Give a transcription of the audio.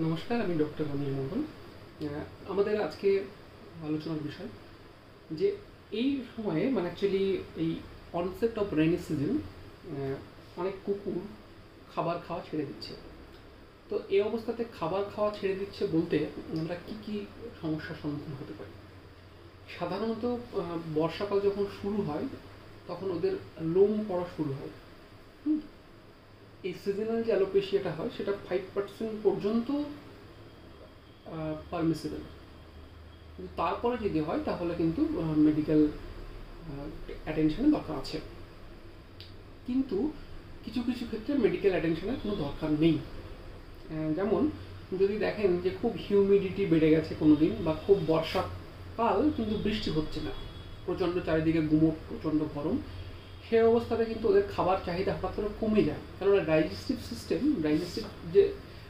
নমস্কার, আমি ডক্টর অনিল মোহন। আমাদের আজকে আলোচনার বিষয় যে এই সময়ে মানে অ্যাকচুয়ালি এই কনসেপ্ট অফ রেইনি সিজন অনেক কুকুর খাবার খাওয়া ছেড়ে দিচ্ছে। তো এই অবস্থাতে খাবার খাওয়া ছেড়ে দিচ্ছে বলতে আমরা কী কী সমস্যার সম্মুখীন হতে পারি। সাধারণত বর্ষাকাল যখন শুরু হয় তখন ওদের লোম পড়া শুরু হয়। এই সিজনাল যে অ্যালোপেশিয়াটা হয় সেটা 5% পর্যন্ত পারমিসিবল, কিন্তু তারপরে যদি হয় তাহলে কিন্তু মেডিকেল অ্যাটেনশনের দরকার আছে। কিন্তু কিছু কিছু ক্ষেত্রে মেডিকেল অ্যাটেনশনের কোনো দরকার নেই। যেমন যদি দেখেন যে খুব হিউমিডিটি বেড়ে গেছে কোনো দিন, বা খুব বর্ষাকাল কিন্তু বৃষ্টি হচ্ছে না, প্রচণ্ড চারিদিকে গুমোট, প্রচণ্ড গরম, সেই অবস্থাতে কিন্তু ওদের খাবার চাহিদা হঠাৎ করে কমে যায়, কারণ ডাইজেস্টিভ যে